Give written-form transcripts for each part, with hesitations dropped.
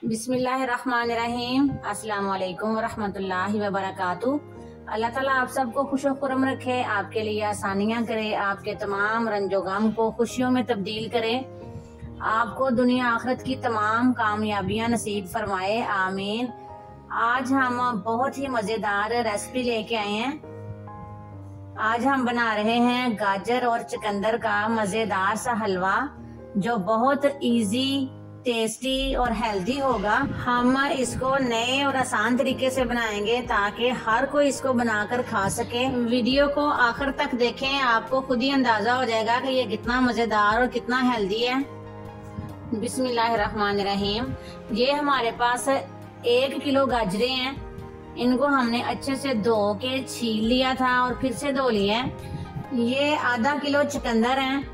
बिस्मिल्लाहिर्रहमानिर्रहीम। अस्सलाम वालेकुम वरहमतुल्लाहि वबरकातुहू। अल्लाह ताला आप सबको खुश खुरम रखे, आपके लिए आसानियाँ करे, आपके तमाम रंजो गम को खुशियों में तब्दील करे, आपको दुनिया आखिरत की तमाम कामयाबियाँ नसीब फरमाए, आमीन। आज हम बहुत ही मज़ेदार रेसिपी लेके आए हैं। आज हम बना रहे हैं गाजर और चुकंदर का मज़ेदार सा हलवा, जो बहुत इजी, टेस्टी और हेल्दी होगा। हम इसको नए और आसान तरीके से बनाएंगे ताकि हर कोई इसको बनाकर खा सके। वीडियो को आखिर तक देखें, आपको खुद ही अंदाजा हो जाएगा कि ये कितना मज़ेदार और कितना हेल्दी है। बिस्मिल्लाहिर्रहमानिर्रहीम। ये हमारे पास 1 किलो गाजरें हैं। इनको हमने अच्छे से धो के छील लिया था और फिर से धो लिया है। ये आधा किलो चुकंदर हैं,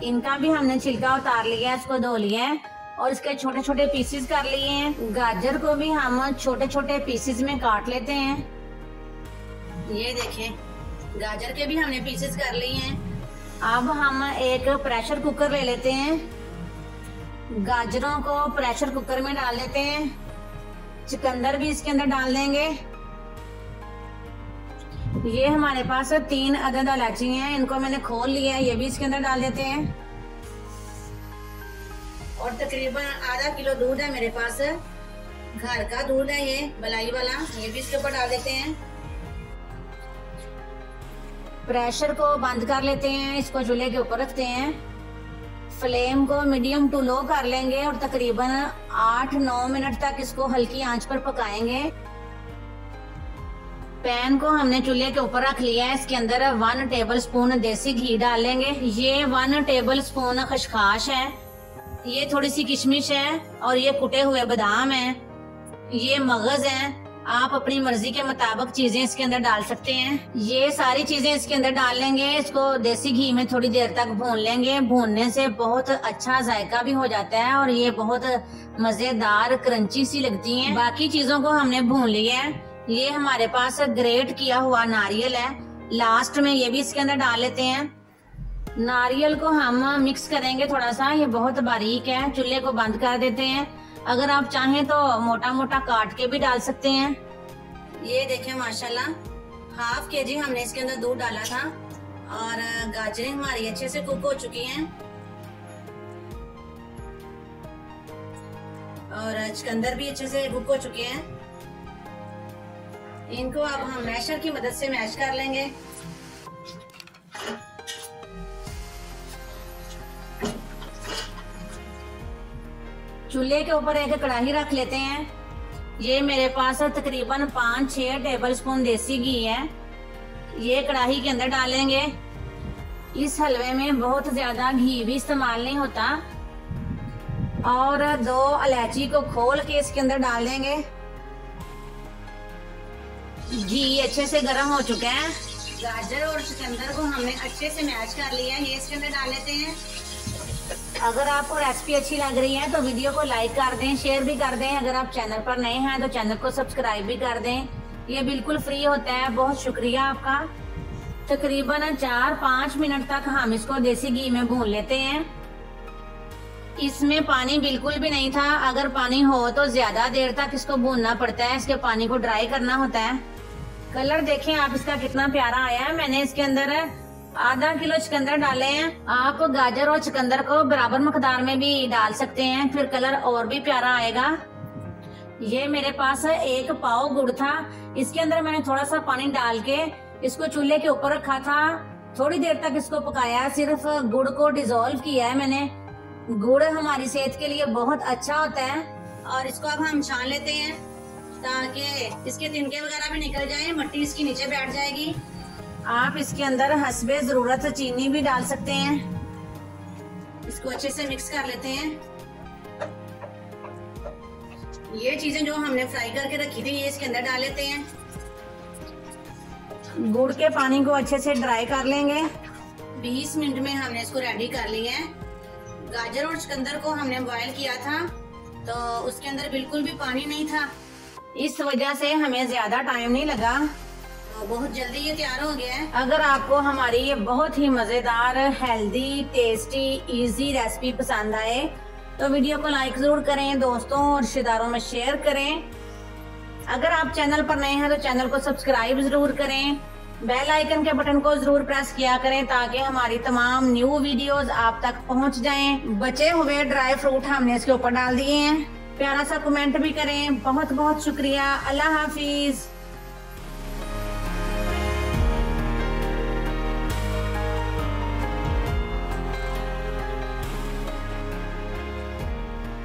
इनका भी हमने छिलका उतार लिया है, इसको धो लिया है और इसके छोटे छोटे पीसेस कर लिए हैं। गाजर को भी हम छोटे छोटे पीसेस में काट लेते हैं। ये देखें, गाजर के भी हमने पीसेस कर लिए हैं। अब हम एक प्रेशर कुकर ले लेते हैं। गाजरों को प्रेशर कुकर में डाल देते हैं। चुकंदर भी इसके अंदर डाल देंगे। ये हमारे पास 3 अदद इलायची हैं, इनको मैंने खोल लिया है, ये भी इसके अंदर डाल देते हैं। और तकरीबन आधा किलो दूध है मेरे पास, घर का दूध है ये मलाई वाला, ये भी इसके ऊपर डाल देते हैं। प्रेशर को बंद कर लेते हैं, इसको चूल्हे के ऊपर रखते हैं। फ्लेम को मीडियम टू लो कर लेंगे और तकरीबन 8-9 मिनट तक इसको हल्की आंच पर पकाएंगे। पैन को हमने चूल्हे के ऊपर रख लिया है। इसके अंदर 1 टेबल स्पून देसी घी डालेंगे। ये 1 टेबल स्पून खसखस है, ये थोड़ी सी किशमिश है और ये कुटे हुए बादाम हैं, ये मगज हैं। आप अपनी मर्जी के मुताबिक चीजें इसके अंदर डाल सकते हैं। ये सारी चीजें इसके अंदर डाल लेंगे। इसको देसी घी में थोड़ी देर तक भून लेंगे। भूनने से बहुत अच्छा जायका भी हो जाता है और ये बहुत मजेदार क्रंची सी लगती हैं। बाकी चीजों को हमने भून लिया है। ये हमारे पास ग्रेट किया हुआ नारियल है, लास्ट में ये भी इसके अंदर डाल लेते हैं। नारियल को हम मिक्स करेंगे थोड़ा सा, ये बहुत बारीक है। चूल्हे को बंद कर देते हैं। अगर आप चाहें तो मोटा मोटा काट के भी डाल सकते हैं। ये देखें माशाल्लाह, 1/2 kg हमने इसके अंदर दूध डाला था और गाजरें हमारी अच्छे से कुक हो चुकी हैं और चुकंदर भी अच्छे से कुक हो चुके हैं। इनको अब हम मैशर की मदद से मैश कर लेंगे। चूल्हे के ऊपर एक कढ़ाई रख लेते हैं। ये मेरे पास तकरीबन 5-6 टेबल स्पून देसी घी है, ये कढ़ाई के अंदर डालेंगे। इस हलवे में बहुत ज्यादा घी भी इस्तेमाल नहीं होता। और 2 इलायची को खोल के इसके अंदर डाल देंगे। घी अच्छे से गर्म हो चुका है। गाजर और चुकंदर को हमने अच्छे से मैश कर लिया है, ये इसके अंदर डाल लेते हैं। अगर आपको रेसिपी अच्छी लग रही है तो वीडियो को लाइक कर दें, शेयर भी कर दें। अगर आप चैनल पर नए हैं तो चैनल को सब्सक्राइब भी कर दें, ये बिल्कुल फ्री होता है। बहुत शुक्रिया आपका। तकरीबन 4-5 मिनट तक हम इसको देसी घी में भून लेते हैं। इसमें पानी बिल्कुल भी नहीं था। अगर पानी हो तो ज्यादा देर तक इसको भूनना पड़ता है, इसके पानी को ड्राई करना होता है। कलर देखें आप इसका कितना प्यारा आया है। मैंने इसके अंदर आधा किलो चुकंदर डाले हैं। आप गाजर और चुकंदर को बराबर मकदार में भी डाल सकते हैं, फिर कलर और भी प्यारा आएगा। ये मेरे पास 1 पाव गुड़ था, इसके अंदर मैंने थोड़ा सा पानी डाल के इसको चूल्हे के ऊपर रखा था। थोड़ी देर तक इसको पकाया, सिर्फ गुड़ को डिसॉल्व किया है मैंने। गुड़ हमारी सेहत के लिए बहुत अच्छा होता है। और इसको अब हम छान लेते हैं ताकि इसके तिनके वगैरह भी निकल जाए, मिट्टी इसकी नीचे बैठ जाएगी। आप इसके अंदर हस्बे जरूरत चीनी भी डाल सकते हैं। इसको अच्छे से मिक्स कर लेते हैं। ये चीजें जो हमने फ्राई करके रखी थी ये इसके अंदर डाल लेते हैं। गुड़ के पानी को अच्छे से ड्राई कर लेंगे। 20 मिनट में हमने इसको रेडी कर लिया है। गाजर और चुकंदर को हमने बॉयल किया था तो उसके अंदर बिल्कुल भी पानी नहीं था, इस वजह से हमें ज्यादा टाइम नहीं लगा, तो बहुत जल्दी ये तैयार हो गया है। अगर आपको हमारी ये बहुत ही मजेदार, हेल्दी, टेस्टी, इजी रेसिपी पसंद आए तो वीडियो को लाइक जरूर करें, दोस्तों और रिश्तेदारों में शेयर करें। अगर आप चैनल पर नए हैं तो चैनल को सब्सक्राइब जरूर करें, बेल आइकन के बटन को जरूर प्रेस किया करें ताकि हमारी तमाम न्यू वीडियोस आप तक पहुंच जाएं। बचे हुए ड्राई फ्रूट हमने इसके ऊपर डाल दिए हैं। प्यारा सा कमेंट भी करें। बहुत बहुत शुक्रिया। अल्लाह हाफिज।